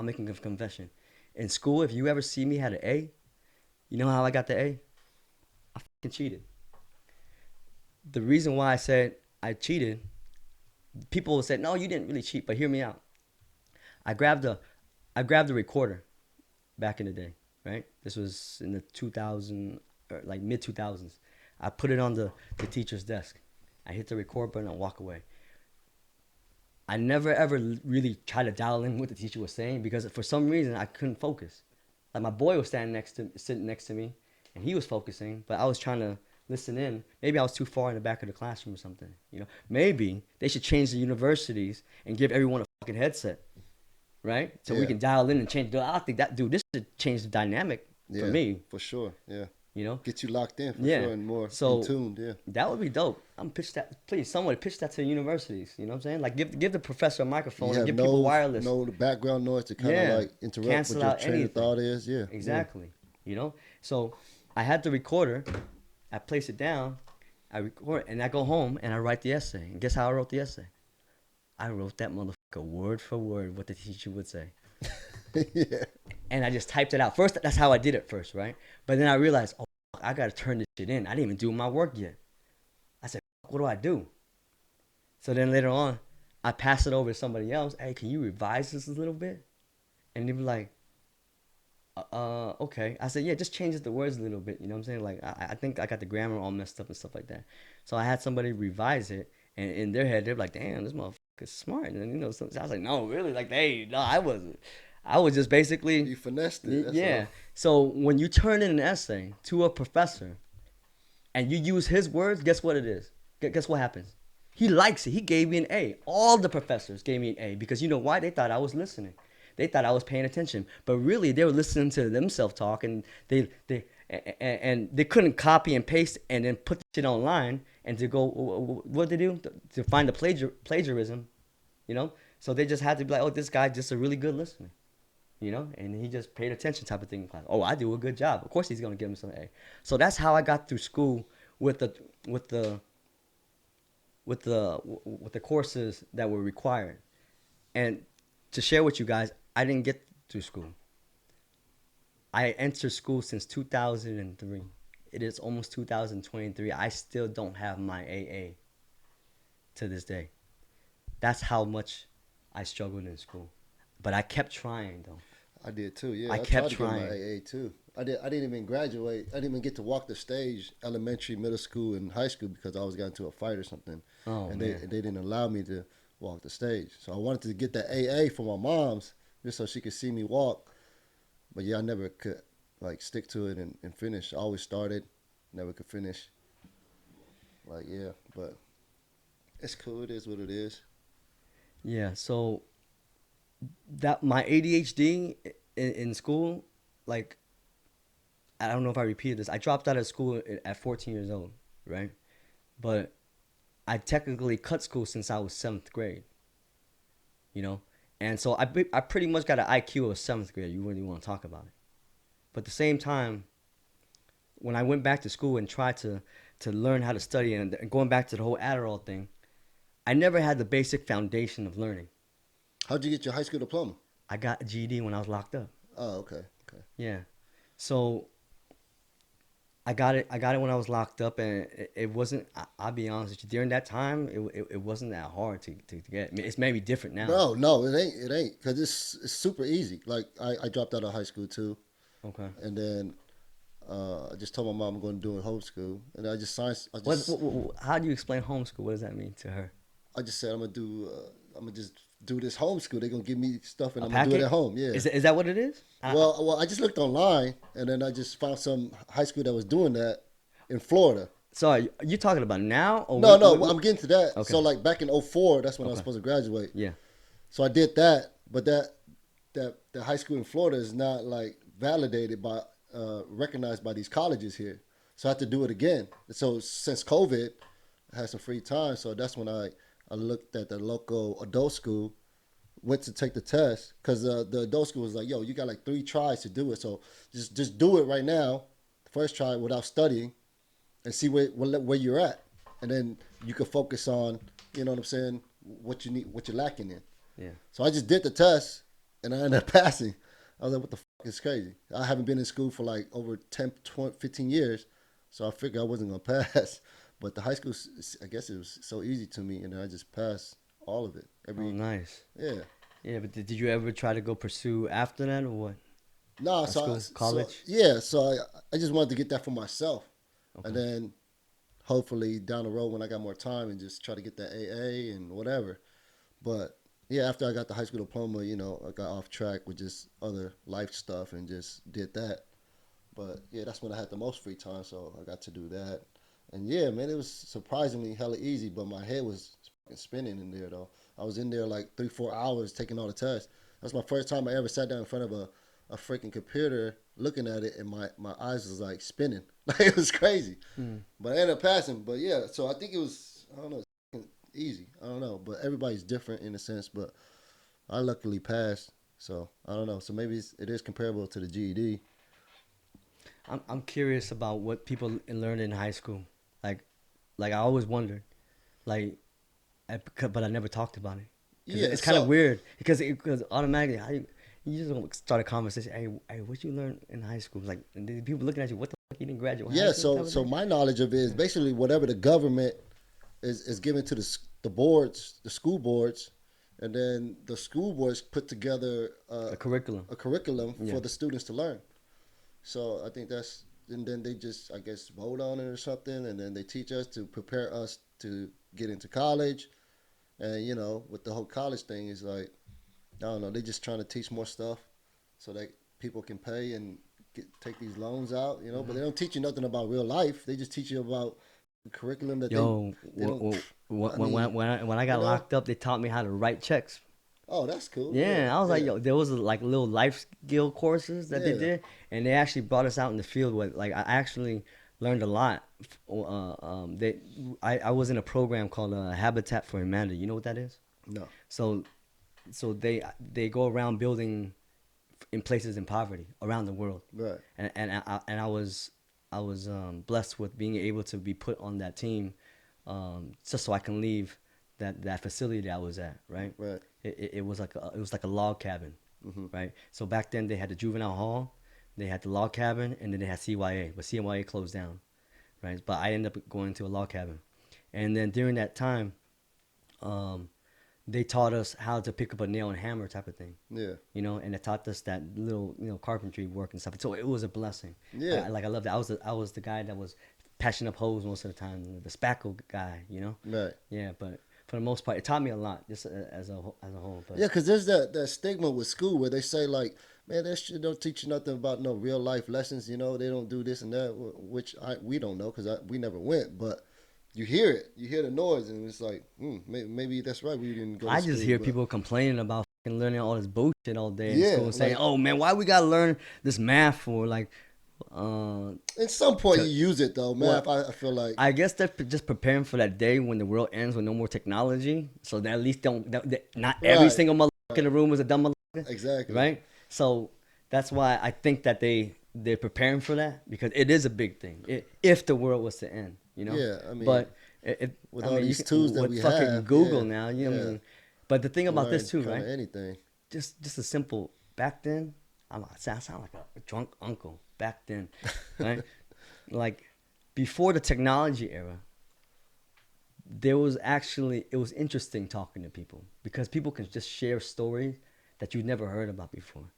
I'll make a confession. In school, if you ever see me had an A, you know how I got the A? I fucking cheated. The reason why I said I cheated, people said, no, you didn't really cheat, but hear me out. I grabbed a, I grabbed a recorder back in the day, right? This was in the 2000, or like mid 2000s. I put it on the teacher's desk. I hit the record button and walk away. I never ever really tried to dial in what the teacher was saying because for some reason I couldn't focus. Like my boy was sitting next to me, and he was focusing, but I was trying to listen in. Maybe I was too far in the back of the classroom or something. Maybe they should change the universities and give everyone a fucking headset, right? So we Yeah. can dial in and change. I think that, dude, this should change the dynamic for Yeah. me. For sure. Yeah. You know? Get you locked in for Yeah. sure and more in So tuned. Yeah. that would be dope. I'm pitch that. Please, someone pitch that to the universities. You know what I'm saying? Like give the professor a You microphone and have give people wireless. no the background noise to kind of Yeah. like interrupt what Cancel your out train of anything. thought is. Yeah. Yeah. Exactly. So I had the recorder. I place it down. I record and I go home and I write the essay. And guess how I wrote the essay? I wrote that motherfucker word for word what the teacher would say. Yeah. And I just typed it out. First, that's how I did it first, right? But then I realized, oh, I got to turn this shit in. I didn't even do my work yet. I said, what do I do? So then later on, I pass it over to somebody else. Hey, can you revise this a little bit? And they be like, okay. I said, yeah, just change the words a little bit. You know what I'm saying? Like, I think I got the grammar all messed up and stuff like that. So I had somebody revise it, and in their head, they're like, damn, this motherfucker's smart. And, so I was like, no, really? Like, hey, no, I wasn't. I was just basically, You finessed it. That's yeah. all. So when you turn in an essay to a professor and you use his words, guess what it is? Guess what happens? He likes it. He gave me an A. All the professors gave me an A because you know why? They thought I was listening. They thought I was paying attention, but really they were listening to themselves talk, and and they couldn't copy and paste and then put the shit online and to go what they do to find the plagiarism, you know. So they just had to be like, oh, this guy just a really good listener, and he just paid attention type of thing in class. Oh, I do a good job. Of course, he's gonna give him some A. So that's how I got through school with the with the with the courses that were required. And to share with you guys, I didn't get through school. I entered school since 2003. It is almost 2023. I still don't have my AA to this day. That's how much I struggled in school. But I kept trying though. I did too. Yeah. I I tried kept to get my trying. AA too. I didn't even graduate. I didn't even get to walk the stage, elementary, middle school, and high school because I was got into a fight or something, Oh and man. they didn't allow me to walk the stage. So I wanted to get that AA for my mom's just so she could see me walk. But yeah, I never could like stick to it and finish. I always started, never could finish. Like yeah, but it's cool. It is what it is. Yeah. So that my ADHD in school, like I don't know if I repeated this. I dropped out of school at 14 years old, right? But I technically cut school since I was seventh grade, you know? And so I pretty much got an IQ of seventh grade. You really want to talk about it. But at the same time, when I went back to school and tried to learn how to study and going back to the whole Adderall thing, I never had the basic foundation of learning. How'd you get your high school diploma? I got a GED when I was locked up. Oh, okay, okay. Yeah. So I got it. I got it when I was locked up, and it wasn't. I'll be honest with you. During that time, it wasn't that hard to get. I mean, it's maybe different now. No, no, it ain't. It ain't because it's super easy. Like I dropped out of high school too, Okay. and then I just told my mom I'm going to do it homeschool, and I just signed. How do you explain homeschool? What does that mean to her? I just said I'm gonna do. I'm gonna just do this homeschool. They're gonna give me stuff, and A I'm gonna do it packet? at home. Yeah. Is that what it is? Well, I just looked online, and then I just found some high school that was doing that in Florida. Sorry, you talking about now or No, no, I'm getting to that. Okay. So like back in '04, that's when I was Okay. supposed to graduate. Yeah. So I did that, but that the high school in Florida is not like validated by recognized by these colleges here. So I had to do it again. So since COVID, I had some free time. So that's when I looked at the local adult school, went to take the test because the adult school was like, yo, you got like 3 tries to do it. So just do it right now, first try without studying, and see where you're at, and then you can focus on, you know what I'm saying, what you need, what you're lacking in. Yeah. So I just did the test, and I ended up passing. I was like, what the fuck is crazy? I haven't been in school for like over 10, 20, 15 years, so I figured I wasn't gonna pass. But the high school, I guess it was so easy to me, and I just passed all of it. Oh, Every nice. yeah. Yeah, but did you ever try to go pursue after that or what? No, At school, so college? yeah, so I just wanted to get that for myself, and Okay. then hopefully down the road when I got more time and just try to get that AA and whatever. But yeah, after I got the high school diploma, I got off track with just other life stuff and just did that. But yeah, that's when I had the most free time, so I got to do that. And yeah, man, it was surprisingly hella easy, but my head was fucking spinning in there though. I was in there like 3, 4 hours taking all the tests. That's my first time I ever sat down in front of a freaking computer looking at it, and my eyes was like spinning. Like it was crazy. Mm. But I ended up passing. But yeah, so I think it was, I don't know, easy. I don't know, but everybody's different in a sense. But I luckily passed, so I don't know. So maybe it is comparable to the GED. I'm curious about what people learned in high school. Like, like I always wondered. Like, but I never talked about it because Yeah. it's kind of So weird because automatically you just don't start a conversation. Hey, what you learn in high schoal? Like, and then people looking at you. What the fuck? You didn't graduate high yeah. school So type of so thing. my knowledge of it is Yeah. basically whatever the government is given to the boards, the school boards, and then the school boards put together A curriculum. a curriculum Yeah. for the students to learn. So I think that's, and then they just, I guess, vote on it or something, and then they teach us to prepare us to get into college. And with the whole college thing is like, I don't know, they just trying to teach more stuff so that people can pay and take these loans out. But Hmm. they don't teach you nothing about real life. They just teach you about the curriculum that Yo, they don't. I mean, when I you got know. locked up, they taught me how to write checks. Oh, that's cool. Yeah, Yeah, I was like, yeah, yo, there was like little life skill courses that they yeah. did, and they actually brought us out in the field with like I actually learned a lot. I was in a program called Habitat for Humanity. You know what that is? No, So they go around building in places in poverty around the world, right, and I was blessed with being able to be put on that team, just so I can leave that facility that I was at. Right, right. it was it was like a log cabin, Hmm. right? So back then they had the juvenile hall, they had the log cabin, and then they had CYA, but CYA closed down, right? But I ended up going to a log cabin, and then during that time, um, they taught us how to pick up a nail and hammer type of thing, Yeah, and it taught us that little carpentry work and stuff. So it was a blessing. yeah, I loved it. I was the guy that was patching up holes most of the time, the spackle guy. right. Yeah, but for the most part, it taught me a lot just as a whole. But Yeah, because there's that stigma with school where they say like, man, that shit don't teach you nothing about no real life lessons. They don't do this and that, which we don't know because we never went. But you hear it, you hear the noise, and it's like, maybe that's right. We didn't go to I just school, hear but people complaining about fucking learning all this bullshit all day in yeah, school, saying, like "Oh man, why we gotta learn this math for like uh at some point to you use it though, well." math. I feel like I guess they're just preparing for that day when the world ends with no more technology, so that at least not every right, single motherfucker in right, the room is a dumb motherfucker, exactly. right? So that's why I think that they're preparing for that because it is a big thing if the world was to end. Yeah, I mean, But it with I all mean, you these can tools that with we fucking have, yeah, Google now, I yeah, mean, but the thing can about this learn too, kind of right? anything. Just a simple back then. I sound like a drunk uncle back then, right? Like before the technology era, there was actually it was interesting talking to people because people can just share stories that you never heard about before,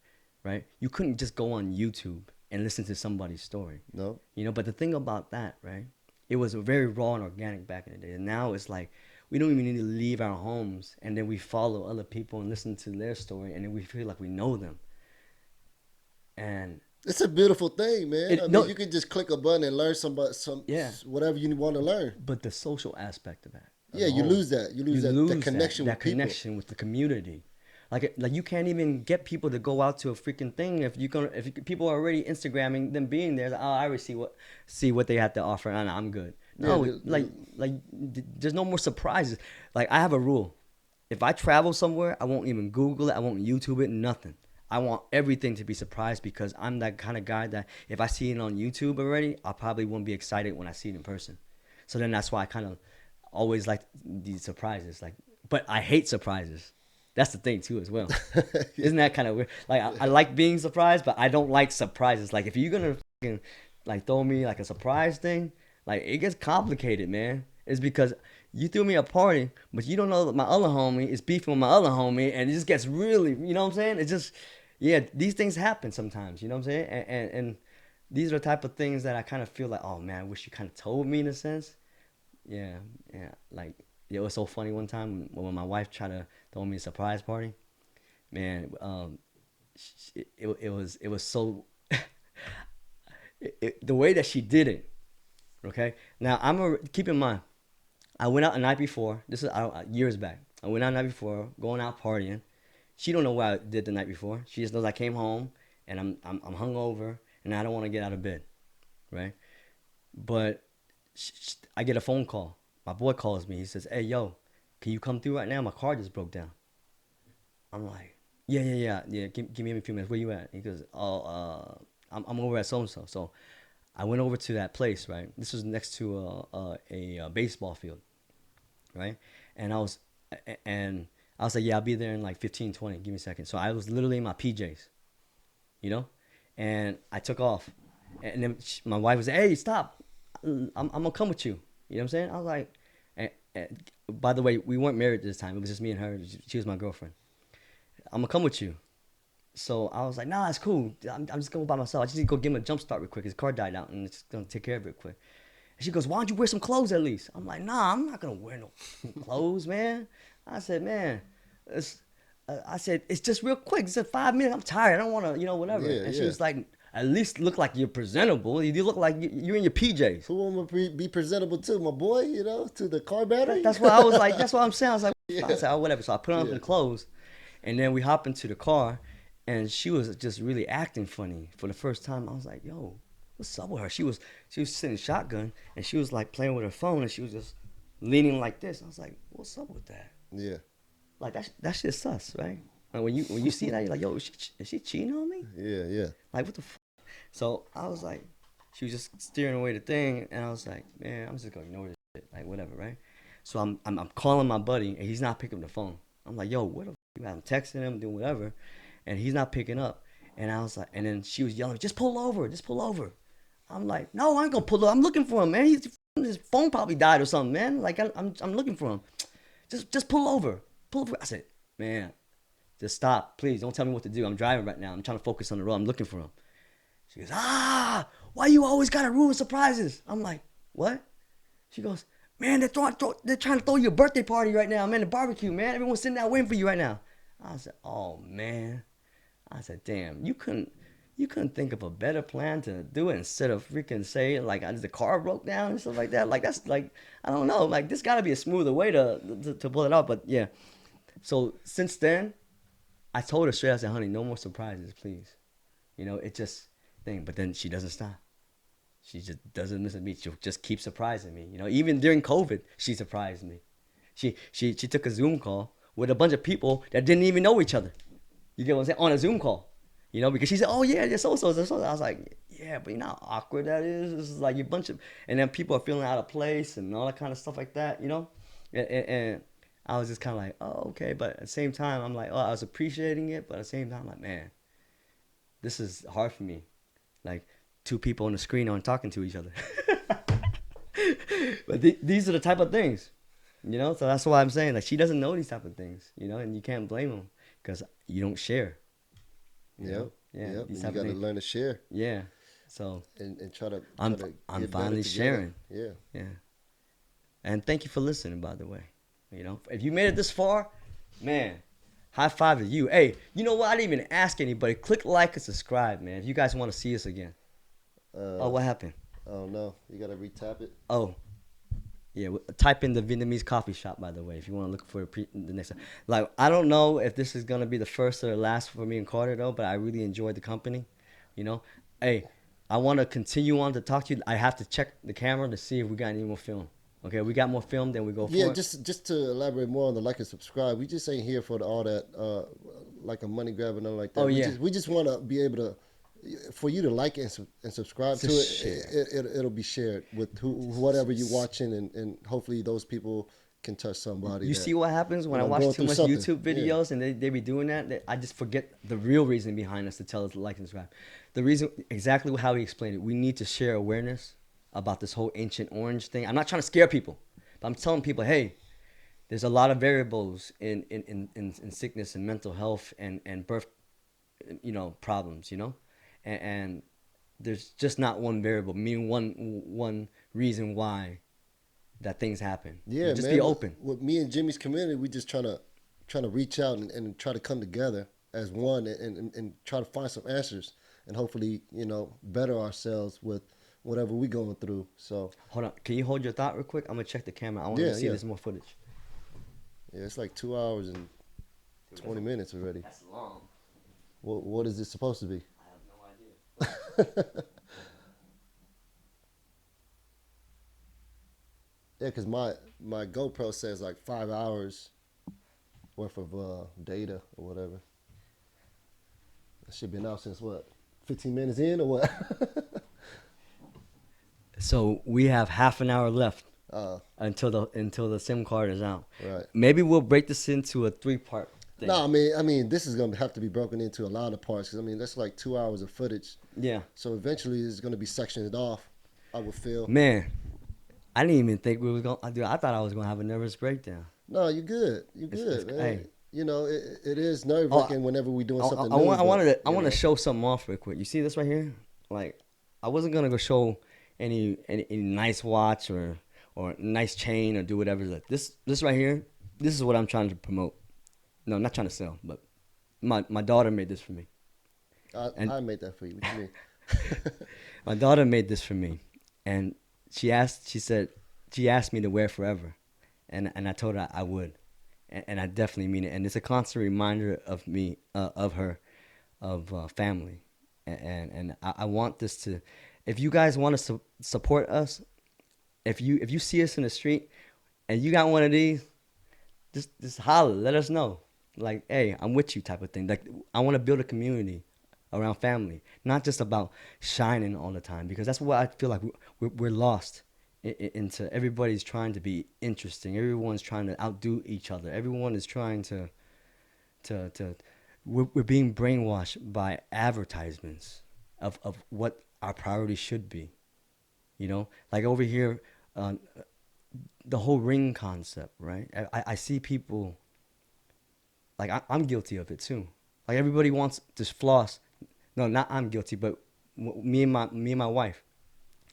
right? You couldn't just go on YouTube and listen to somebody's story, No, but the thing about that, right? It was very raw and organic back in the day. And now it's like we don't even need to leave our homes and then we follow other people and listen to their story and then we feel like we know them. And it's a beautiful thing, man. I it mean, no you can just click a button and learn some yeah, whatever you want to learn. but the social aspect of that as Yeah, a you whole, lose that. You you lose that lose that connection with that people. connection with the community. Like you can't even get people to go out to a freaking thing people are already Instagramming them being there. Like, oh, I already see what they have to offer, and I'm good. Yeah, No, there's no more surprises. Like I have a rule: if I travel somewhere, I won't even Google it, I won't YouTube it, nothing. I want everything to be surprised because I'm that kind of guy that if I see it on YouTube already, I probably won't be excited when I see it in person. So then that's why I kind of always like these surprises. Like, but I hate surprises. That's the thing too as well. Isn't that kind of weird? Like I like being surprised, but I don't like surprises. Like if you're gonna fucking, like throw me like a surprise thing, like it gets complicated, man. It's because you threw me a party, but you don't know that my other homie is beefing with my other homie, and it just gets really, you know what I'm saying? It just, yeah, these things happen sometimes. You know what I'm saying? And these are the type of things that I kind of feel like, oh man, I wish you kind of told me in a sense. Yeah, yeah. Like it was so funny one time when my wife tried to throw me a surprise party. Man, it was so the way that she did it. Okay, now keep in mind, I went out the night before. This is years back. I went out the night before, going out partying. She don't know what I did the night before. She just knows I came home and I'm hungover and I don't want to get out of bed, right? But I get a phone call. My boy calls me. He says, "Hey, yo, can you come through right now? My car just broke down." I'm like, "Yeah, yeah, yeah, yeah. Give me a few minutes. Where you at?" He goes, "Oh, I'm over at so and so." So I went over to that place. Right. This was next to a baseball field. Right. And and I was like, "Yeah, I'll be there in like 15, 20. Give me a second." So I was literally in my PJs, you know, and I took off. And then my wife was like, "Hey, stop! I'm gonna come with you." You know what I'm saying? I was like, and by the way, we weren't married this time. It was just me and her. She was my girlfriend. I'm gonna come with you. So I was like, "Nah, it's cool. I'm just going by myself. I just need to go give him a jump start real quick. His car died out, and it's gonna take care of it real quick." And she goes, "Why don't you wear some clothes at least?" I'm like, "Nah, I'm not gonna wear no clothes, man." I said, "Man, it's I said, it's just real quick. It's just 5 minutes. I'm tired. I don't want to, whatever." Yeah, And she yeah. was like, "At least look like you're presentable. You look like you're in your PJs." Who want to be presentable to my boy? To the car battery. That's what I was like. That's what I'm saying. I was like, I Yeah, said, "Oh, whatever." So I put on yeah. some clothes, and then we hop into the car, and she was just really acting funny for the first time. I was like, "Yo, what's up with her?" She was sitting shotgun, and she was like playing with her phone, and she was just leaning like this. I was like, "What's up with that?" Yeah, Like that shit's sus, right? Like when you see that, you're like, "Yo, is she cheating on me?" yeah, yeah. Like what the So I was like, she was just steering away the thing, and I was like, man, I'm just gonna ignore this shit, like whatever, right? So I'm calling my buddy, and he's not picking up the phone. I'm like, yo, what the you? I'm texting him, doing whatever, and he's not picking up. And I was like, and then she was yelling, just pull over. I'm like, no, I ain't gonna pull over. I'm looking for him, man. His phone probably died or something, man. Like I'm looking for him. Just pull over, pull over. I said, man, just stop, please. Don't tell me what to do. I'm driving right now. I'm trying to focus on the road. I'm looking for him. She goes, why you always gotta ruin surprises? I'm like, what? She goes, man, they're trying to throw you a birthday party right now, man, the barbecue, man. Everyone's sitting there waiting for you right now. I said, oh man. I said, damn, you couldn't think of a better plan to do it instead of freaking saying like the car broke down and stuff like that. Like that's like I don't know, like this gotta be a smoother way to pull it out. But yeah. So since then, I told her straight, I said, honey, no more surprises, please. It just thing. But then she doesn't stop. She just doesn't miss a beat. She'll just keep surprising me. Even during COVID, she surprised me. She took a Zoom call with a bunch of people that didn't even know each other. You get what I'm saying? On a Zoom call. Because she said, "Oh yeah, yeah, so so so." I was like, "Yeah, but you know how awkward that is. This is like a bunch of, and then people are feeling out of place and all that kind of stuff like that. And I was just kind of like, "Oh, okay," but at the same time, I'm like, "Oh, I was appreciating it," but at the same time, I'm like, "Man, this is hard for me. Like two people on the screen aren't talking to each other." But these are the type of things. So that's why I'm saying like she doesn't know these type of things. And you can't blame them because you don't share. You Yep, know, yeah, yep. these And you type of got to things. learn to share Yeah, so and try to I'm I'm get better finally together. sharing. Yeah. Yeah, and thank you for listening. By the way, if you made it this far, man, high five to you. Hey, you know what? I didn't even ask anybody. Click like and subscribe, man. If you guys want to see us again. Oh, Uh, what happened? oh no, you got to retap it. Oh, yeah, type in the Vietnamese coffee shop, by the way, if you want to look for the next time. Like, I don't know if this is going to be the first or the last for me and Carter, though, but I really enjoyed the company. You know, hey, I want to continue on to talk to you. I have to check the camera to see if we got any more film. Okay, we got more film, then we go Yeah, for it. just to elaborate more on the like and subscribe, we just ain't here for all that like a money grab or nothing like Oh, that. We yeah. just we just want to be able to for you to like and subscribe to Just it. share. It'll be shared with whatever you're watching, and hopefully those people can touch somebody You that, see what happens when I watch going too through much something. YouTube Yeah. videos and they be doing that, I just forget the real reason behind us to tell us to like and subscribe. The reason, exactly how he explained it, we need to share awareness about this whole Ancient Orange thing. I'm not trying to scare people, but I'm telling people, hey, there's a lot of variables in sickness and mental health and birth, problems, and there's just not one variable, meaning one reason why that things happen. Yeah, Just be man. open. With me and Jimmy's community, we just trying to reach out and try to come together as one and try to find some answers and hopefully better ourselves with whatever we going through. So Hold on. Can you hold your thought real quick? I'm gonna check the camera. I want to yeah, see if yeah, there's more footage. yeah. It's like 2 hours and Dude, 20 minutes already. that's long. What is it supposed to be? I have no idea. Yeah, because my GoPro says like 5 hours worth of data or whatever. It should been out since what, 15 minutes in or what? So we have half an hour left uh, until the SIM card is out. right. Maybe we'll break this into a 3-part thing. No, I mean, this is gonna have to be broken into a lot of parts because I mean that's like 2 hours of footage. Yeah. So eventually it's gonna be sectioned off. I would feel. Man, I didn't even think we was gonna. Dude, I thought I was gonna have a nervous breakdown. No, you good. You It's good, man. hey. It is nerve Oh, wracking whenever we doing I, something I, new. want, I But wanted to I you want to know, show something off real quick. You see this right here? Like, I wasn't gonna go show any nice watch or nice chain or do whatever. Like this right here, this is what I'm trying to promote. No, not trying to sell, but my daughter made this for me, and I made that for you. What you mean? my daughter made this for me, and she asked me to wear it forever, and I told her I would, and I definitely mean it. And it's a constant reminder of me, of her, of family, and I want this to. If you guys want to support us, if you see us in the street, and you got one of these, just holler, let us know. Like, hey, I'm with you, type of thing. Like, I want to build a community around family, not just about shining all the time, because that's what I feel like we're lost into. Everybody's trying to be interesting. Everyone's trying to outdo each other. Everyone is trying to we're being brainwashed by advertisements of what our priorities should be. Like over here, uh, the whole ring concept, right? I see people, like, I'm guilty of it too. Like, everybody wants to floss. No, not I'm guilty, but me and my wife.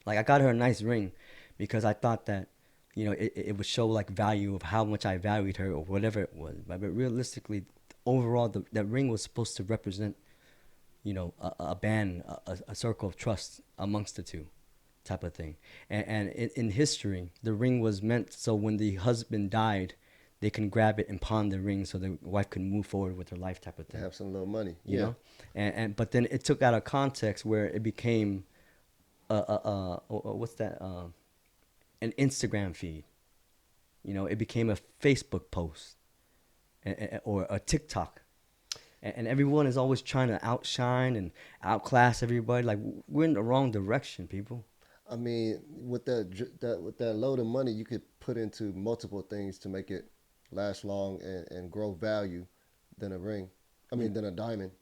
Like, I got her a nice ring because I thought that, it would show like value of how much I valued her or whatever it was. But realistically, overall, that ring was supposed to represent, a band, a circle of trust amongst the two, type of thing. And in history, the ring was meant so when the husband died, they can grab it and pawn the ring so the wife can move forward with her life, type of thing. Have some little money. You Yeah. know, and but then it took out of context where it became what's that, an Instagram feed. It became a Facebook post, or a TikTok, and everyone is always trying to outshine and outclass everybody. Like, we're in the wrong direction, people. I mean, with that load of money, you could put into multiple things to make it last long and grow value than a ring. I mean, than a diamond.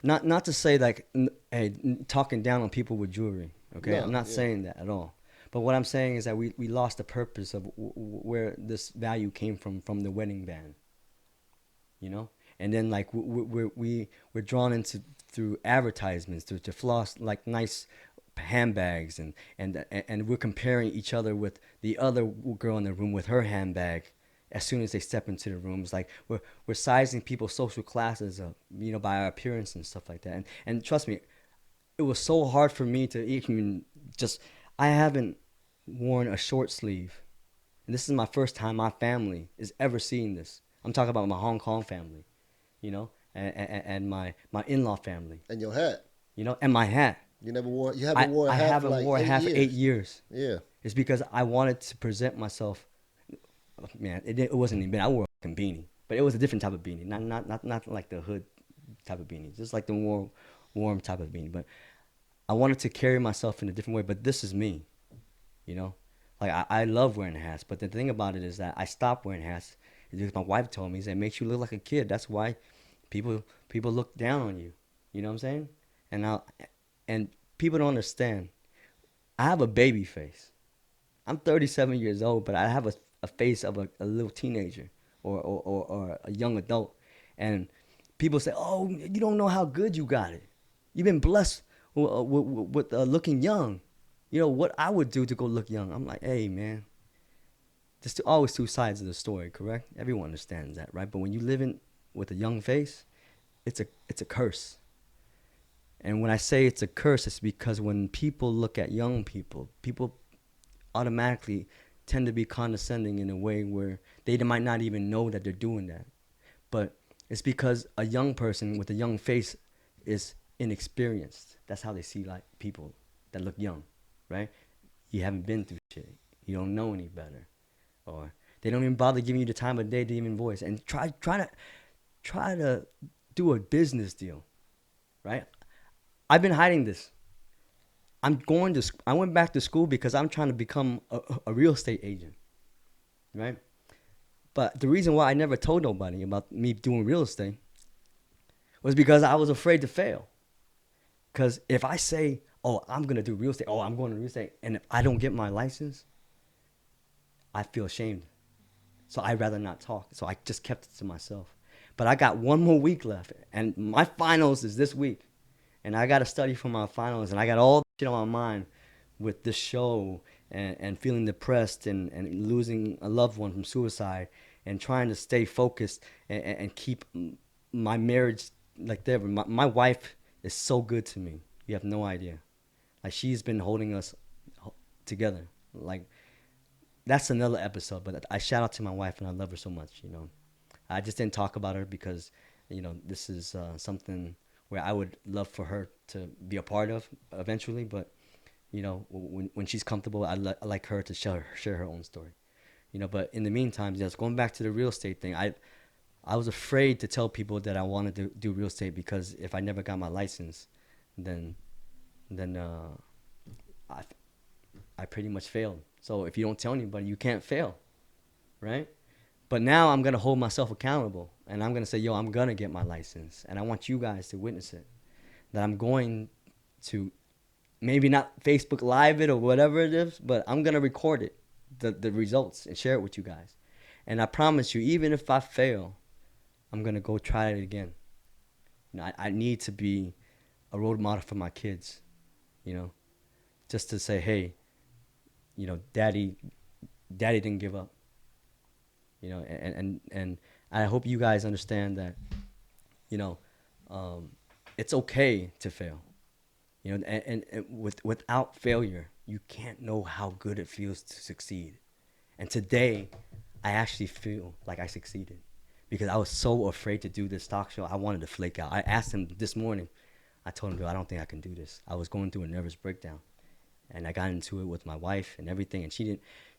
Not to say like, hey, talking down on people with jewelry. Okay, I'm No, not yeah. saying that at all. But what I'm saying is that we lost the purpose of where this value came from the wedding band. And then, like, we're drawn into through advertisements to floss like nice handbags, and we're comparing each other with the other girl in the room with her handbag. As soon as they step into the room, it's like we're sizing people's social classes up, by our appearance and stuff like that. And trust me, it was so hard for me to even just. I haven't worn a short sleeve, and this is my first time my family is ever seeing this. I'm talking about my Hong Kong family, and my in-law family, And your hat. and my hat. You I, haven't worn a I hat for haven't like worn a hat for 8 8 years. years. Yeah. It's because I wanted to present myself. Man, it wasn't even. I wore a fucking beanie, but it was a different type of beanie, not like the hood type of beanie, just like the warm type of beanie. But I wanted to carry myself in a different way. But this is me, you know, Like I love wearing hats, but the thing about it is that I stopped wearing hats because my wife told me, it makes you look like a kid. That's why people look down on you. You know what I'm saying? And now, and people don't understand. I have a baby face. I'm 37 years old, but I have a face of a little teenager or a young adult. And people say, "Oh, you don't know how good you got it. You've been blessed with looking young. You know what I would do to go look young." I'm like, "Hey, man, there's always two sides of the story, correct? Everyone understands that, right? But when you live in with a young face, it's a curse. And when I say it's a curse, it's because when people look at young people, people automatically tend to be condescending in a way where they might not even know that they're doing that. But it's because a young person with a young face is inexperienced. That's how they see like people that look young, right? You haven't been through shit. You don't know any better, or they don't even bother giving you the time of day to even voice. And try to do a business deal, right? I've been hiding this. I went back to school because I'm trying to become a real estate agent, right? But the reason why I never told nobody about me doing real estate was because I was afraid to fail. Because if I say, "Oh, I'm gonna do real estate," "Oh, I'm going to real estate," and if I don't get my license, I feel ashamed. So I'd rather not talk. So I just kept it to myself. But I got one more week left, and my finals is this week, and I got to study for my finals, and I got all the shit on my mind with this show and feeling depressed and losing a loved one from suicide and trying to stay focused and keep my marriage like there. My wife is so good to me. You have no idea. Like she's been holding us together. Like that's another episode. But I shout out to my wife and I love her so much. You know, I just didn't talk about her because this is something where I would love for her to be a part of eventually. But when she's comfortable, I like her to share her own story. But in the meantime, just going back to the real estate thing, I was afraid to tell people that I wanted to do real estate because if I never got my license, then then I I pretty much failed. So if you don't tell anybody, you can't fail, right? But now I'm gonna hold myself accountable, and I'm gonna say, yo, I'm gonna get my license, and I want you guys to witness it. That I'm going to maybe not Facebook Live it or whatever it is, but I'm gonna record it, the results, and share it with you guys. And I promise you, even if I fail, I'm gonna go try it again. I need to be a role model for my kids, you know, just to say, hey, daddy didn't give up, and I hope you guys understand that, you know, um, it's okay to fail, and without failure, you can't know how good it feels to succeed. And today, I actually feel like I succeeded because I was so afraid to do this talk show. I wanted to flake out. I asked him this morning. I told him, "Bill, I don't think I can do this." I was going through a nervous breakdown, and I got into it with my wife and everything. And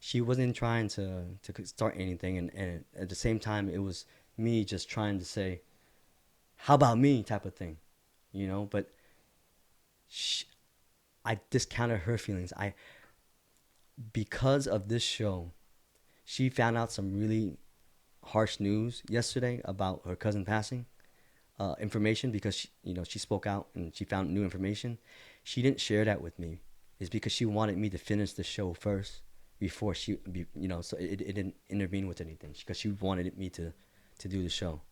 she wasn't trying to start anything. And at the same time, it was me just trying to say, "How about me?" type of thing, But she, I discounted her feelings. Because of this show, she found out some really harsh news yesterday about her cousin passing. Information because she spoke out and she found new information. She didn't share that with me. Is because she wanted me to finish the show first before so it didn't intervene with anything because she wanted me to do the show.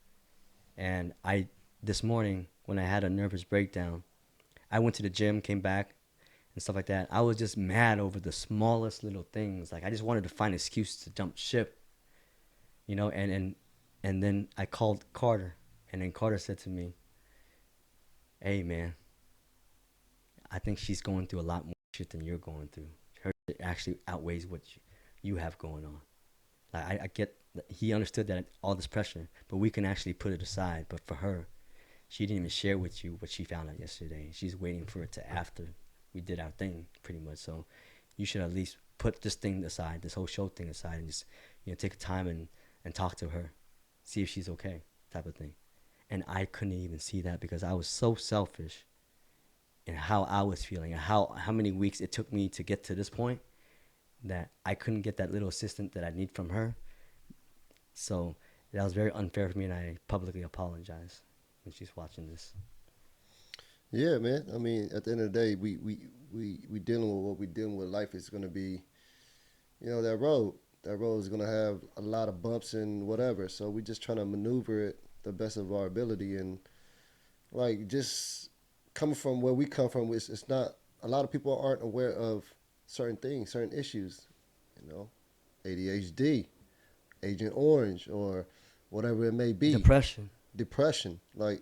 And I this morning when I had a nervous breakdown, I went to the gym, came back, and stuff like that. I was just mad over the smallest little things. Like I just wanted to find an excuse to jump ship, and then I called Carter, and then Carter said to me, "Hey man, I think she's going through a lot more shit than you're going through. Her shit actually outweighs what you have going on." Like I get he understood that all this pressure, but we can actually put it aside. But for her, she didn't even share with you what she found out yesterday. She's waiting for it to after we did our thing, pretty much. So you should at least put this thing aside, this whole show thing aside, and just take time and talk to her, see if she's okay, type of thing. And I couldn't even see that because I was so selfish in how I was feeling and how many weeks it took me to get to this point that I couldn't get that little assistant that I need from her. So that was very unfair for me, and I publicly apologize when she's watching this. Yeah, man. I mean, at the end of the day, we dealing with what we dealing with. Life is going to be, that road. That road is going to have a lot of bumps and whatever. So we just trying to maneuver it the best of our ability. And like just coming from where we come from, it's not a lot of people aren't aware of certain things, certain issues. You know, ADHD, Agent Orange, or whatever it may be, Depression. depression. Like,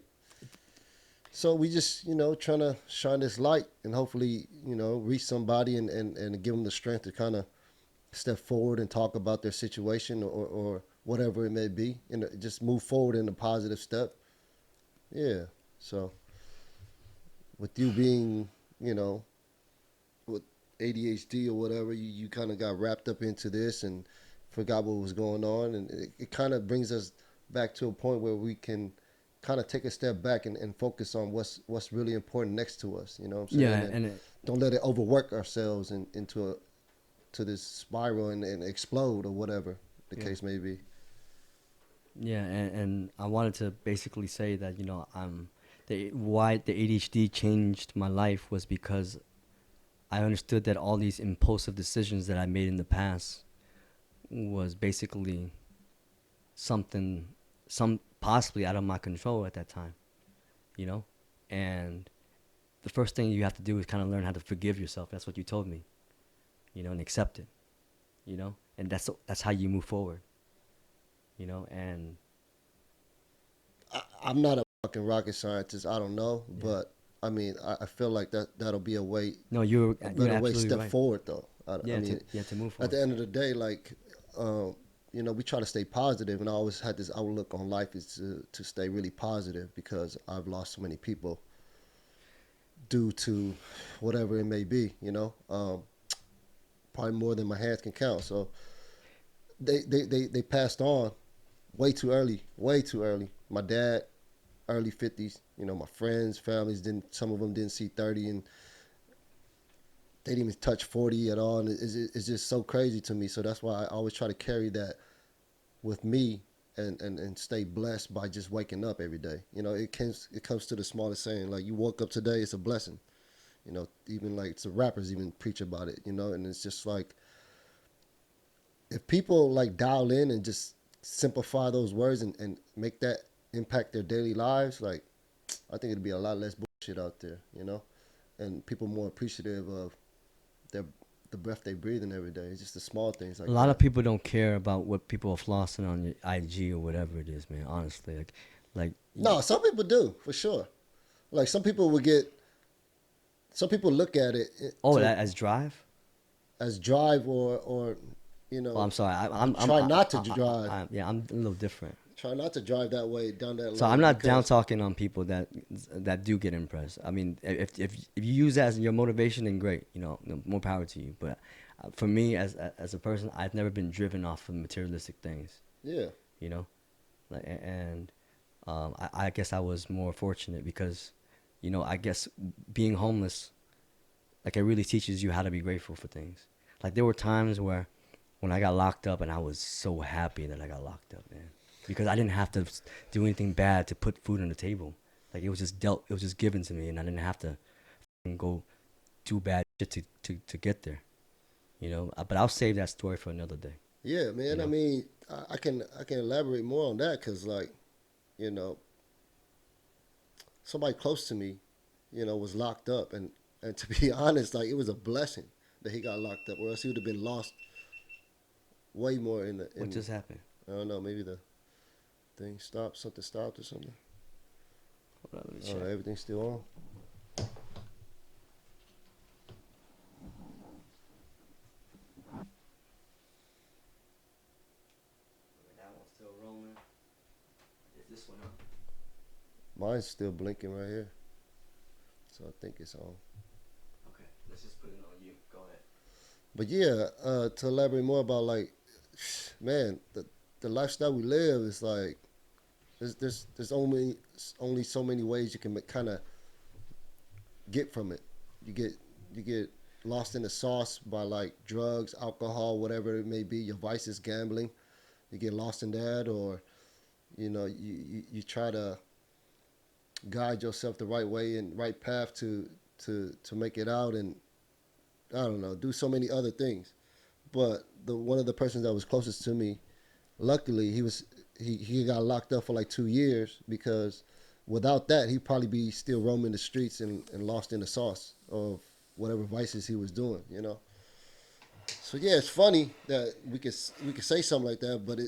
so we just, trying to shine this light and hopefully, reach somebody and give them the strength to kind of step forward and talk about their situation or whatever it may be and just move forward in a positive step. Yeah. So with you being, you know, with ADHD or whatever, you kind of got wrapped up into this and forgot what was going on. And it kind of brings us back to a point where we can kind of take a step back and focus on what's really important next to us. You know what I'm saying? Yeah, And and it, don't let it overwork ourselves into to this spiral and explode or whatever the yeah, case may be. yeah, and I wanted to basically say that the why the ADHD changed my life was because I understood that all these impulsive decisions that I made in the past was basically something some possibly out of my control at that time, you know? And the first thing you have to do is kind of learn how to forgive yourself. That's what you told me, and accept it, And that's how you move forward, and I'm not a fucking rocket scientist. I don't know, yeah. but I mean, I feel like that'll be No, you're a you're better way to absolutely step right. forward though. I Yeah, mean, to move at forward. the end of the day, like, we try to stay positive, and I always had this outlook on life is to stay really positive because I've lost so many people due to whatever it may be. Probably more than my hands can count. So they passed on way too early, way too early. My dad, early 50s. My friends, families didn't. Some of them didn't see 30, and they didn't even touch 40 at all. And it's just so crazy to me. So that's why I always try to carry that with me and stay blessed by just waking up every day. It comes to the smallest saying. Like, you woke up today, it's a blessing. Even like some rappers even preach about it. And it's just like if people like dial in and just simplify those words and make that impact their daily lives, like I think it'd be a lot less bullshit out there. And people more appreciative of their the breath they breathe in every day. It's just the small things A like lot of that. people don't care about what people are flossing on your IG or whatever it is, man. Honestly, like No, some people do for sure. Like some people look at it oh, to that as drive. as drive or you Well, I'm know sorry. try not to drive. Yeah, I'm a little different. Try not to drive that way down that So I'm lane not down because talking on people that do get impressed. I mean, if you use that as your motivation, then great. More power to you. But for me, as a person, I've never been driven off of materialistic things. yeah, You know, and I guess I was more fortunate because, I guess being homeless, like it really teaches you how to be grateful for things. Like there were times where when I got locked up and I was so happy that I got locked up, man, because I didn't have to do anything bad to put food on the table. Like it was just given to me, and I didn't have to go do bad shit to get there. But I'll save that story for another day. yeah, You man. I know, mean, I can elaborate more on that because like you know somebody close to me, was locked up and to be honest, like it was a blessing that he got locked up, or else he would have been lost way more in the what in just happened? I don't know, maybe the thing stopped, something stopped or something. Hold on, let me Oh, check. everything's still on. That one's still rolling. Is this one up? Mine's still blinking right here, so I think it's on. Okay, let's just put it on you. Go ahead. But yeah, to elaborate more about like, man, the lifestyle we live is like there's only so many ways you can kind of get from it. You get lost in the sauce by like drugs, alcohol, whatever it may be. Your vice is gambling. You get lost in that, or you try to guide yourself the right way and right path to make it out, and I don't know, do so many other things. But the one of the persons that was closest to me, luckily he got locked up for like 2 years because without that he'd probably be still roaming the streets and lost in the sauce of whatever vices he was doing. So yeah, it's funny that we could say something like that, but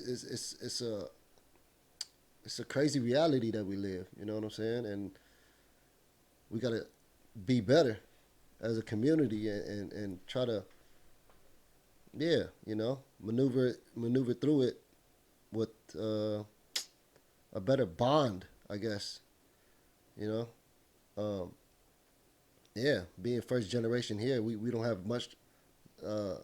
it's a crazy reality that we live. You know what I'm saying? And we gotta be better as a community and try to, yeah, maneuver through it with a better bond, I guess. You know, um, yeah, being first generation here, we don't have much uh,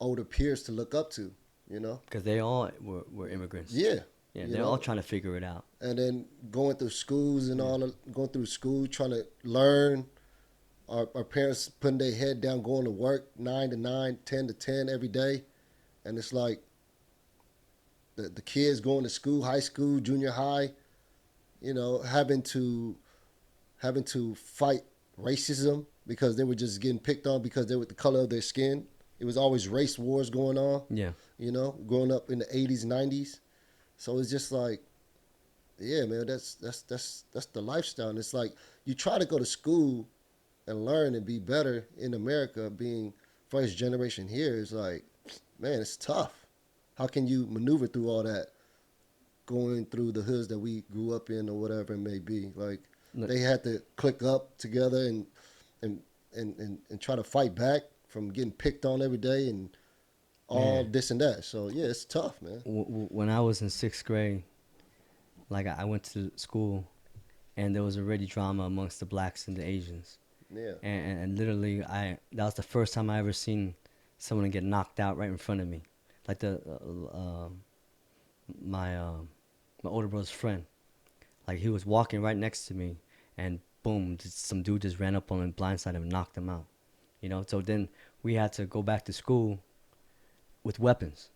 older peers to look up to. You know, Because they all were immigrants. yeah, Yeah, you they're all know, trying to figure it out. and then going through schools and Yeah. going through school, trying to learn. Our parents putting their head down, going to work 9 to 9, 10 to 10 every day, and it's like the kids going to school, high school, junior high, having to fight racism because they were just getting picked on because they were the color of their skin. It was always race wars going on, Yeah. growing up in the 80s, 90s. So it's just like, yeah, man, that's the lifestyle. And it's like you try to go to school and learn and be better in America, being first generation here is like, man, it's tough. How can you maneuver through all that going through the hoods that we grew up in or whatever it may be? Like Look, they had to click up together and and try to fight back from getting picked on every day and all man, this and that. So yeah, it's tough, man. when I was in sixth grade, like I went to school, and there was already drama amongst the blacks and the Asians, Yeah. and literally, that was the first time I ever seen someone get knocked out right in front of me, like my my older brother's friend. Like he was walking right next to me, and boom, just some dude just ran up on him, and blindsided him, and knocked him out. So then we had to go back to school with weapons.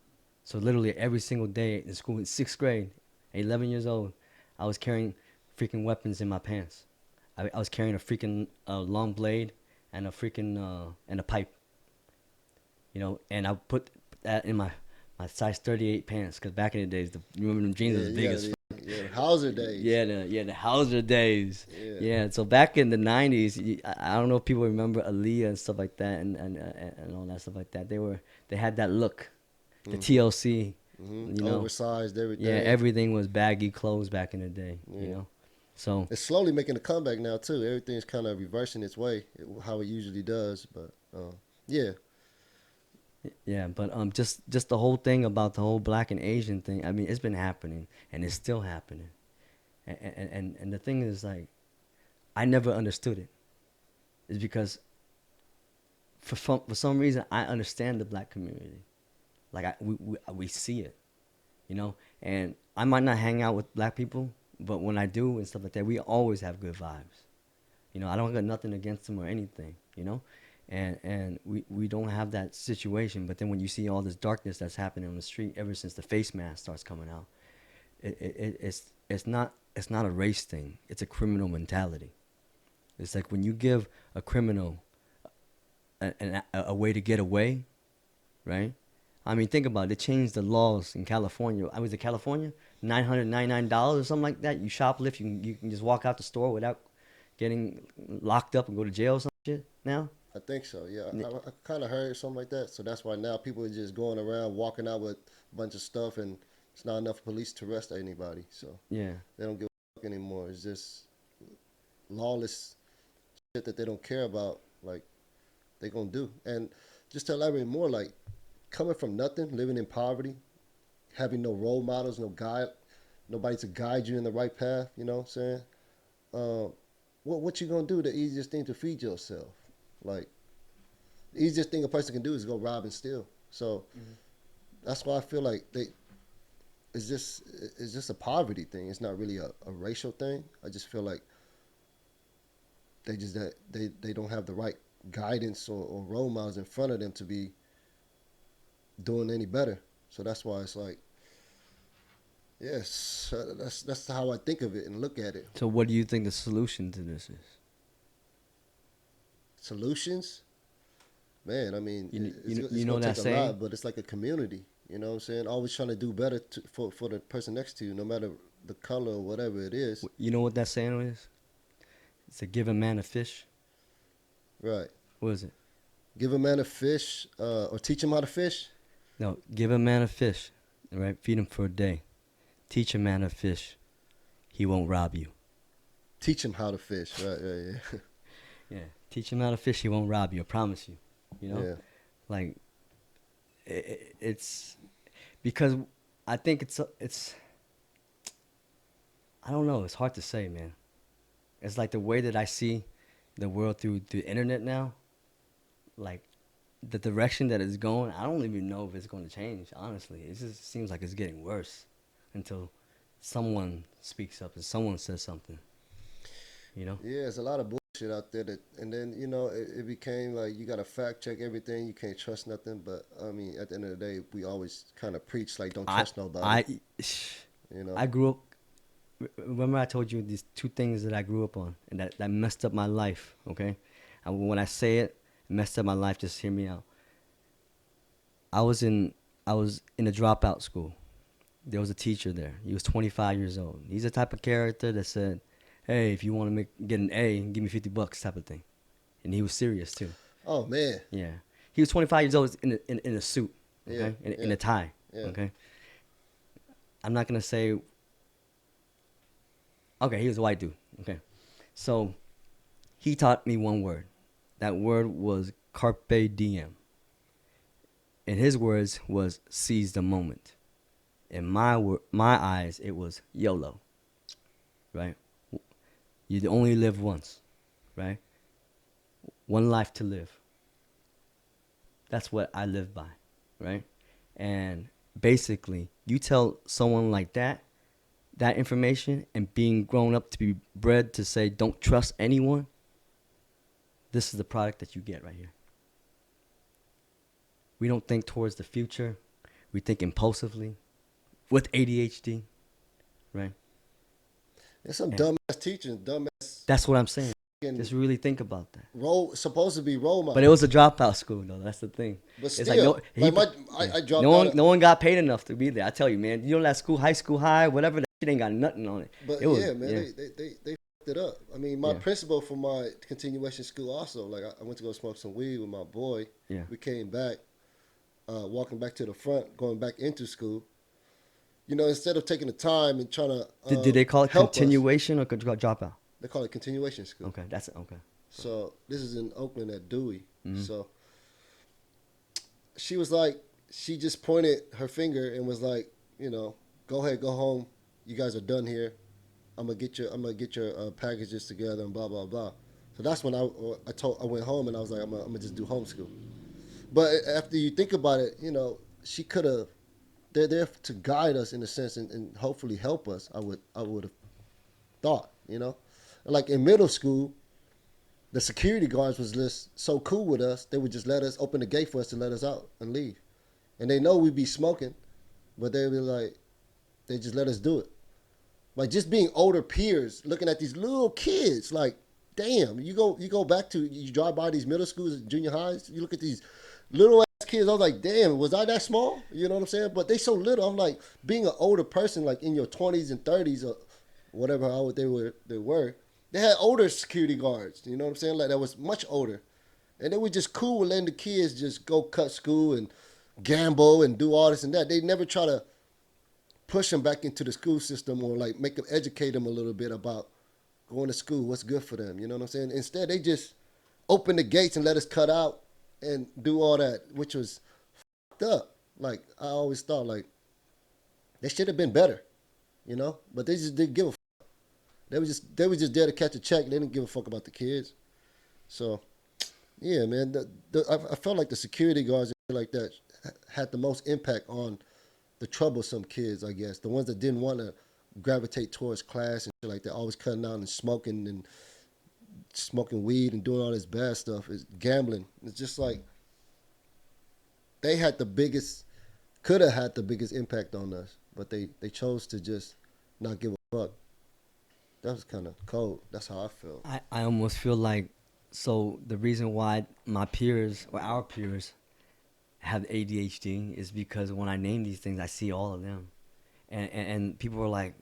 So literally every single day in school in sixth grade, at 11 years old, I was carrying freaking weapons in my pants. I was carrying a freaking long blade and and a pipe. And I put that in my size 38 pants because back in the days, you remember them jeans Yeah, was you big got as the Hauser days. the Hauser days. Yeah. Yeah, so back in the '90s, I don't know if people remember Aaliyah and stuff like that, and all that stuff like that. They had that look, the Hmm. TLC. You know, Oversized yeah, everything. everything was baggy clothes back in the day. Yeah. So It's slowly making a comeback now too. Everything's kind of reversing its way, how it usually does. But yeah, yeah, but just the whole thing about the whole black and Asian thing. I mean, it's been happening and it's still happening, and the thing is like, I never understood it. It's because for some reason I understand the black community. Like we see it, you know. And I might not hang out with black people, but when I do and stuff like that, we always have good vibes. I don't got nothing against them or anything, and we don't have that situation. But then when you see all this darkness that's happening on the street ever since the face mask starts coming out, it's not a race thing. It's a criminal mentality. It's like when you give a criminal a way to get away, right? I mean, think about it. They changed the laws in California. I was in California, $999 or something like that. You shoplift, you can just walk out the store without getting locked up and go to jail or some shit now. I think so. Yeah, I kind of heard something like that. So that's why now people are just going around walking out with a bunch of stuff, and it's not enough police to arrest anybody. So Yeah, they don't give a fuck anymore. It's just lawless shit that they don't care about. Like they gonna do. And just to elaborate more, like coming from nothing, living in poverty, having no role models, no guide, nobody to guide you in the right path. You know what I'm saying? Um, what you gonna do? The easiest thing to feed yourself, like the easiest thing a person can do is go rob and steal. So that's why I feel like it's just it's just a poverty thing. It's not really a racial thing. I just feel like they don't have the right guidance or role models in front of them to be doing any better. So that's why it's like, yes, that's how I think of it and look at it. So, what do you think the solution to this is? Solutions, man. I mean, You it's know gonna that take a saying? lot, but it's like a community. You know what I'm saying? Always trying to do better for the person next to you, no matter the color or whatever it is. You know what that saying is? It's a give a man a fish. Right. What is it? Give a man a fish, or teach him how to fish. No, give a man a fish, right? Feed him for a day. Teach a man a fish. He won't rob you. Teach him how to fish. Right. Right. Yeah. Yeah. Teach him how to fish. He won't rob you. I promise you. You know, Yeah. like it's because I think it's I don't know. It's hard to say, man. It's like the way that I see the world through the internet now. Like the direction that it's going, I don't even know if it's going to change. Honestly, it just seems like it's getting worse until someone speaks up and someone says something. You know? Yeah. It's a lot of bullshit out there that, and then it became like you got to fact check everything. You can't trust nothing. But I mean, at the end of the day, we always kind of preach like don't I trust nobody. I You know. I grew up. Remember, I told you these two things that I grew up on and that messed up my life. Okay, and when I say it messed up my life, just hear me out. I was in I was in a dropout school. There was a teacher there. He was 25 years old. He's the type of character that said, "Hey, if you want to get an A, give me $50," type of thing. And he was serious too. Oh man. Yeah, he was 25 years old in a suit, Yeah. okay, in Yeah. a tie, Yeah. okay. I'm not gonna say. Okay, he was a white dude. Okay, so he taught me one word. That word was carpe diem. And his words was seize the moment. In my eyes, it was YOLO, right? You only live once, right? One life to live. That's what I live by, right? And basically, you tell someone like that information, and being grown up to be bred to say don't trust anyone, this is the product that you get right here. We don't think towards the future. We think impulsively with ADHD, right? There's some And dumbass teachers, dumbass that's what I'm saying. Just fucking really think about that. role supposed to be role But it was a models, dropout school though. That's the thing. but It's like no, still, like yeah. I No dropped out. one, no one got paid enough to be there. I tell you, man. You know that school, high school, high, whatever. That shit ain't got nothing on it. But It was, yeah, man, yeah, they fucked it up. I mean, my yeah, principal for my continuation school also, like I went to go smoke some weed with my boy. yeah. We came back, walking back to the front, going back into school. You know, instead of taking the time and trying to Did they call it help us, continuation or dropout? they call it continuation school. Okay, that's it. Okay. So this is in Oakland at Dewey. Mm-hmm. So she was like, she just pointed her finger and was like, go ahead, go home. You guys are done here. I'm gonna get your packages together and blah blah blah. So that's when I went home and I was like, I'm gonna just do homeschool. But after you think about it, she could have. They're there to guide us in a sense and hopefully help us. I would have thought, like in middle school, the security guards was just so cool with us. They would just let us open the gate for us to let us out and leave, and they know we'd be smoking, but they would be like, they just let us do it. Like just being older peers, looking at these little kids, like, damn, you go back to you drive by these middle schools, junior highs, you look at these little ass kids. I was like, damn, was I that small? You know what I'm saying? But they so little. I'm like, being an older person, like in your 20s and 30s or whatever how old they were. They had older security guards. You know what I'm saying? Like that was much older, and they were just cool with letting the kids just go cut school and gamble and do all this and that. They never try to push them back into the school system or like make them educate them a little bit about going to school, what's good for them. You know what I'm saying? Instead, they just open the gates and let us cut out and do all that, which was fucked up. Like I always thought, like they should have been better, But they just didn't give a. Fuck. They were just there to catch a check. They didn't give a fuck about the kids. So yeah, man, I felt like the security guards and shit like that had the most impact on the troublesome kids, I guess. The ones that didn't want to gravitate towards class and shit like that, always cutting out and smoking and smoking weed and doing all this bad stuff, is gambling. It's just like they had the biggest, could have had the biggest impact on us, but they chose to just not give a fuck. That was kind of cold. That's how I felt. I almost feel like, so the reason why my peers or our peers have ADHD is because when I name these things, I see all of them, and people were like,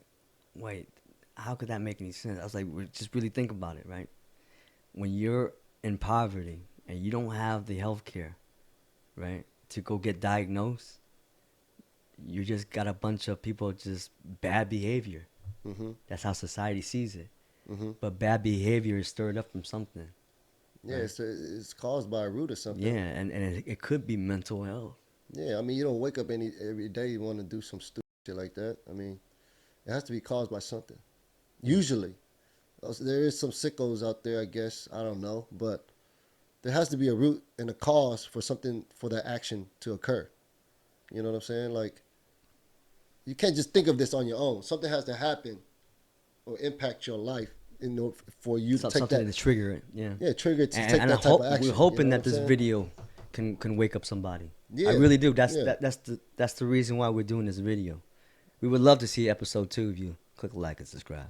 wait, how could that make any sense? I was like, just really think about it, right? When you're in poverty and you don't have the health care, right, to go get diagnosed, you just got a bunch of people just bad behavior. Mm-hmm. That's how society sees it. Mm-hmm. But bad behavior is stirred up from something. Yeah, Right? it's caused by a root or Yeah, something. and it could be mental health. Yeah, I mean, you don't wake up every day you want to do some stupid shit like that. I mean, it has to be caused by something. Usually, there is some sickos out there, I guess. I don't know, but there has to be a root and a cause for something for that action to occur. You know what I'm saying? Like, you can't just think of this on your own. Something has to happen or impact your life in order for you to take Something that. to trigger it. Yeah. Yeah, trigger to And, take and I that type hope of we're action. You hoping know what that I'm this saying? video can wake up somebody. I Yeah, really do. yeah. That's the reason why we're doing this video. We would love to see episode 2 of you. Click like and subscribe.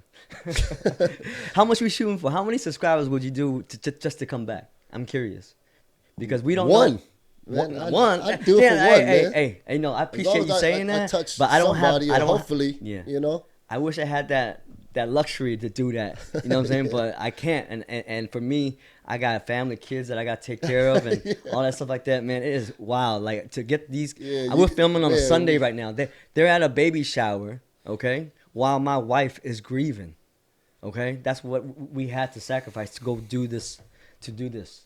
How much we shooting for? How many subscribers would you do just to come back? I'm curious because we don't know. One, man. One. I do it Damn, for one, man. hey. No, I As long appreciate as you saying I that, touch but I don't have. somebody, I or don't. hopefully, Yeah. you know. I wish I had that luxury to do that. You know what I'm saying? Yeah. But I can't. And for me, I got a family, kids that I got to take care of, and Yeah. all that stuff like that. Man, it is wild. Like to get these. Yeah, We're filming on a man, Sunday right now. They're at a baby shower. Okay, while my wife is grieving. Okay, that's what we had to sacrifice to go do this. To do this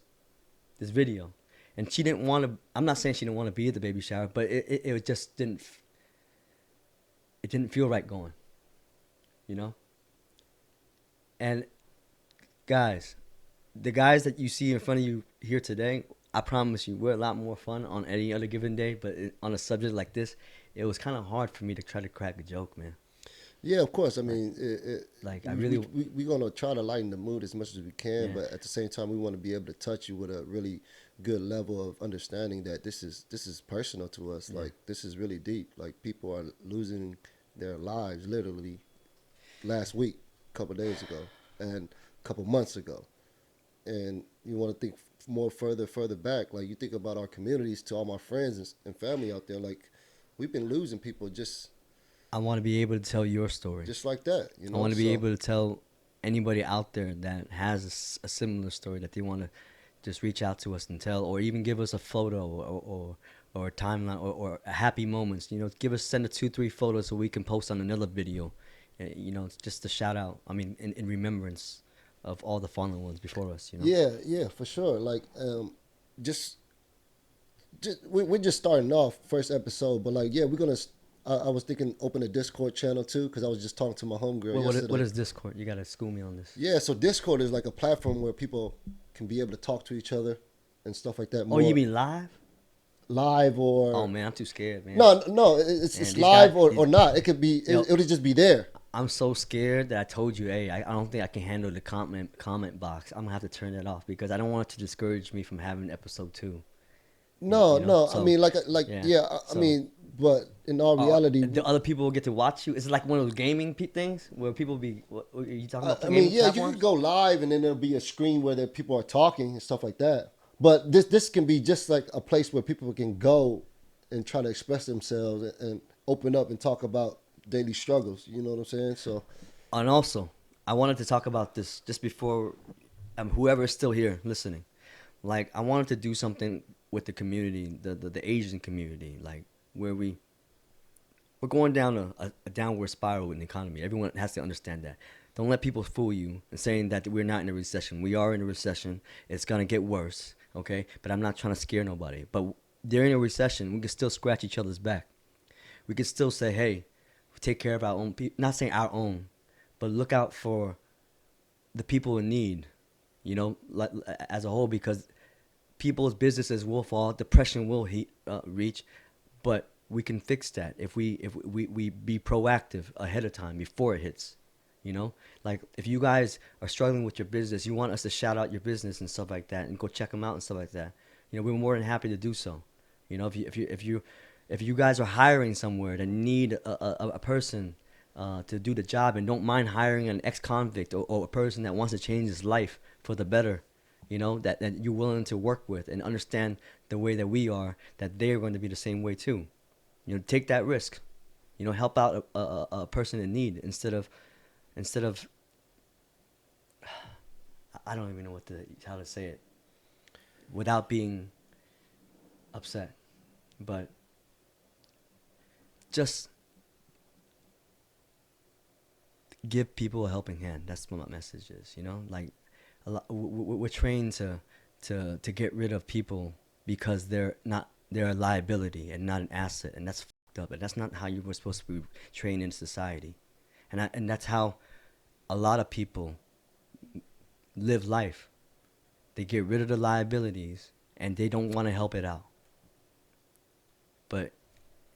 video, and she didn't want to. I'm not saying she didn't want to be at the baby shower, but it just didn't. It didn't feel right going. You know. And guys, the guys that you see in front of you here today, I promise you, we're a lot more fun on any other given day. But on a subject like this, it was kind of hard for me to try to crack a joke, man. Yeah, of course. I mean, Like I really, we're gonna try to lighten the mood as much as we can, yeah, but at the same time, we want to be able to touch you with a really good level of understanding that this is personal to us. Yeah. Like this is really deep. Like people are losing their lives literally last week, a couple days ago, and a couple months ago, and you want to think more further back. Like you think about our communities, to all my friends and family out there. Like we've been losing people I want to be able to tell your story. just like that. You know, I want to be So, able to tell anybody out there that has a similar story that they want to just reach out to us and tell, or even give us a photo or a timeline or a happy moments. You know, send us 2-3 photos so we can post on another video. You know, just to shout out. I mean, in remembrance of all the fallen ones before us. You know. Yeah, for sure. Like, just we're just starting off first episode, but like, yeah, we're gonna. I was thinking open a Discord channel too, because I was just talking to my homegirl yesterday. What is Discord? You gotta school me on this. Yeah, so Discord is like a platform where people can be able to talk to each other and stuff like that. Oh, More you mean live? live or Oh man, I'm too scared, man. no, it's Man, it's these live guys- or not. It could be. Yo. It'll just be there. I'm so scared that I told you, hey, I don't think I can handle the comment box. I'm gonna have to turn that off because I don't want it to discourage me from having episode 2. No, You know, I so- mean, like yeah, yeah. I so- mean, but in all reality, the other people will get to watch you. Is it like one of those gaming things where people be? What are you talking about? I mean, gaming yeah, you platforms? can go live and then there'll be a screen where people are talking and stuff like that. But this can be just like a place where people can go and try to express themselves and open up and talk about daily struggles. You know what I'm saying? So And also, I wanted to talk about this just before whoever is still here listening. Like, I wanted to do something with the community, the Asian community, like where we're going down a downward spiral in the economy. Everyone has to understand that. Don't let people fool you and saying that we're not in a recession. We are in a recession. It's gonna get worse, okay? But I'm not trying to scare nobody. But during a recession, we can still scratch each other's back. We can still say, hey, take care of our own people. Not saying our own, but look out for the people in need, you know, like, as a whole, because people's businesses will fall, depression will reach, but we can fix that if we be proactive ahead of time before it hits, You know, like if you guys are struggling with your business, you want us to shout out your business and stuff like that, and go check them out and stuff like that. You know, we're more than happy to do so. You know, if you guys are hiring somewhere that need a person to do the job and don't mind hiring an ex-convict or a person that wants to change his life for the better, you know, that you're willing to work with and understand the way that we are, that they're going to be the same way too. You know, take that risk. You know, help out a person in need instead of I don't even know how to say it without being upset, but just give people a helping hand. That's what my message is. You know, like we're trained to get rid of people because they're a liability and not an asset, and that's fucked up. And that's not how you were supposed to be trained in society, and that's how a lot of people live life. They get rid of the liabilities and they don't want to help it out. But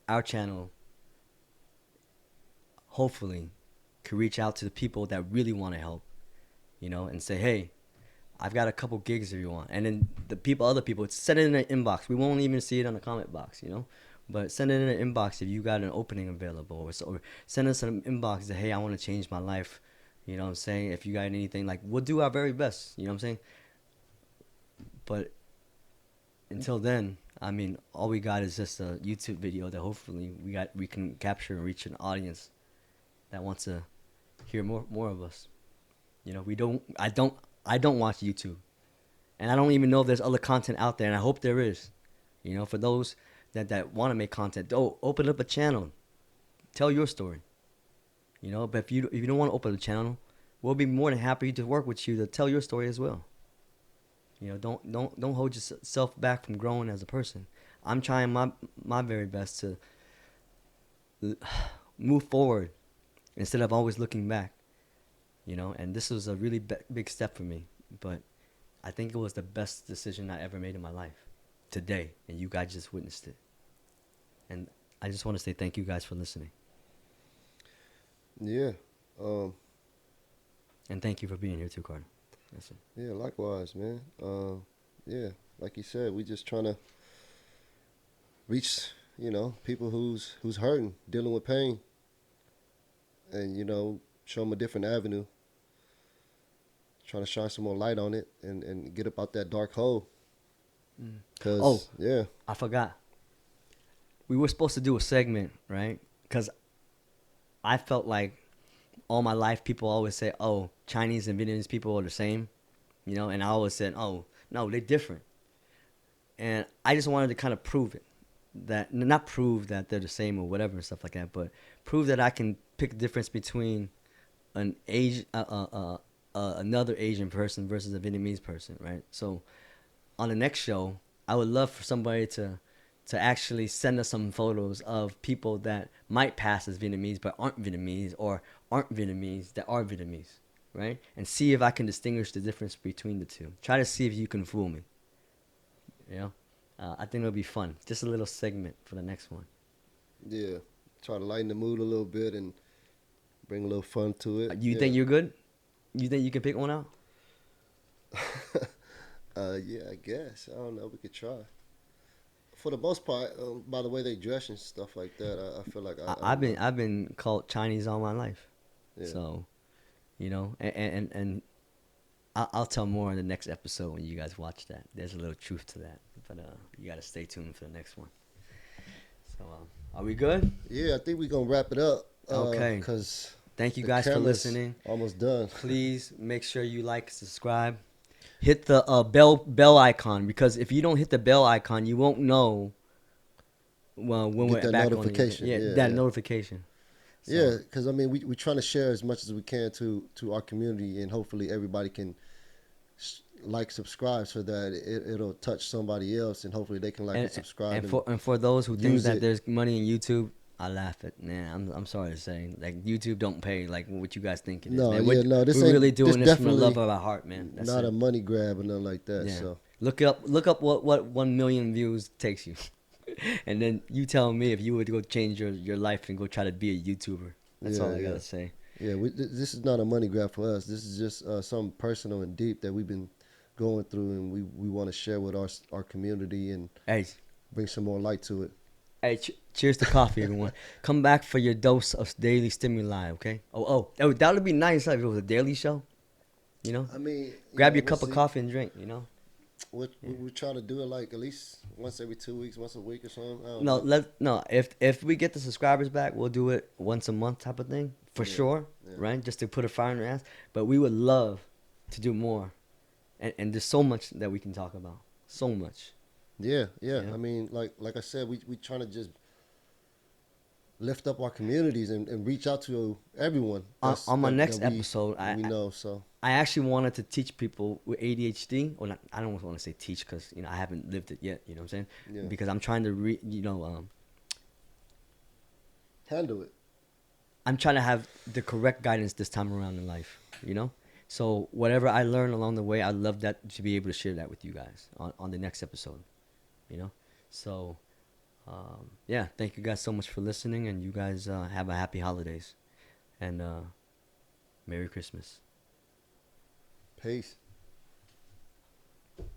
our channel hopefully could reach out to the people that really want to help, you know, and say, hey, I've got a couple gigs if you want. And then other people, send it in an inbox. We won't even see it on the comment box, you know. But send it in an inbox if you got an opening available. Or send us an inbox that, hey, I want to change my life. You know what I'm saying? If you got anything, like, we'll do our very best. You know what I'm saying? But until then, I mean, all we got is just a YouTube video that hopefully we can capture and reach an audience that wants to hear more of us. You know, I don't watch YouTube, and I don't even know if there's other content out there, and I hope there is. You know, for those that want to make content, open up a channel, tell your story. You know, but if you don't want to open a channel, we'll be more than happy to work with you to tell your story as well. You know, don't hold yourself back from growing as a person. I'm trying my very best to move forward instead of always looking back. You know, and this was a really big step for me, but I think it was the best decision I ever made in my life today, and you guys just witnessed it. And I just want to say thank you guys for listening. Yeah. And thank you for being here too, Carter. That's it. Yeah, likewise, man. Yeah, like you said, we just trying to reach, people who's hurting, dealing with pain, and show them a different avenue. Trying to shine some more light on it and get up out that dark hole. Cause yeah, I forgot. We were supposed to do a segment, right? Because I felt like all my life people always say, "Oh, Chinese and Vietnamese people are the same," you know, and I always said, "Oh, no, they're different." And I just wanted to kind of prove it, that not prove that they're the same or whatever and stuff like that, but prove that I can pick the difference between an another Asian person versus a Vietnamese person, right? So on the next show, I would love for somebody to actually send us some photos of people that might pass as Vietnamese but aren't Vietnamese, or aren't Vietnamese that are Vietnamese, right? And see if I can distinguish the difference between the two. Try to see if you can fool me. You know, I think it'll be fun. Just a little segment for the next one. Yeah, try to lighten the mood a little bit and bring a little fun to it. You think you're good? You think you can pick one out? Yeah, I guess. I don't know. We could try. For the most part, by the way they dress and stuff like that, I feel like I've been called Chinese all my life, yeah. So, you know, and I'll tell more in the next episode when you guys watch that. There's a little truth to that, but you gotta stay tuned for the next one. So, are we good? Yeah, I think we're gonna wrap it up. Okay. Because thank you guys for listening. Almost done. Please make sure you like, subscribe, hit the bell icon, because if you don't hit the bell icon, you won't know when we're that back notification. on. Yeah, notification. So. Yeah, because I mean, we're trying to share as much as we can to our community, and hopefully everybody can subscribe, so that it'll touch somebody else, and hopefully they can and subscribe. And for those who think that there's money in YouTube, I laugh at. Man, I'm sorry to say, like, YouTube don't pay like what you guys think it is. No, man. We're really doing this from the love of our heart, man. That's not a money grab or nothing like that. Yeah. So look up what 1 million views takes you, and then you tell me if you would go change your life and go try to be a YouTuber. That's all I gotta say. Yeah, this is not a money grab for us. This is just something personal and deep that we've been going through, and we want to share with our community and Hey, bring some more light to it. hey, cheers to coffee, everyone. Come back for your dose of daily stimuli, okay? Oh, that would be nice if it was a daily show, you know? I mean, Grab your we'll cup of see. coffee and drink, you know? Yeah. We try to do it like at least once every 2 weeks, once a week or something. I don't No, know. no. If we get the subscribers back, we'll do it once a month type of thing for Yeah, sure, yeah, right? Just to put a fire in their ass. But we would love to do more, and there's so much that we can talk about. So much, yeah, yeah. you know. I mean, like I said, we trying to just lift up our communities and reach out to everyone On my that next episode, we know. So I actually wanted to teach people with ADHD, or not, I don't want to say teach because I haven't lived it yet. You know what I'm saying? yeah, Because I'm trying to handle it. I'm trying to have the correct guidance this time around in life. You know, so whatever I learn along the way, I'd love that to be able to share that with you guys on the next episode. You know, so yeah, thank you guys so much for listening, and you guys have a happy holidays and Merry Christmas. Peace.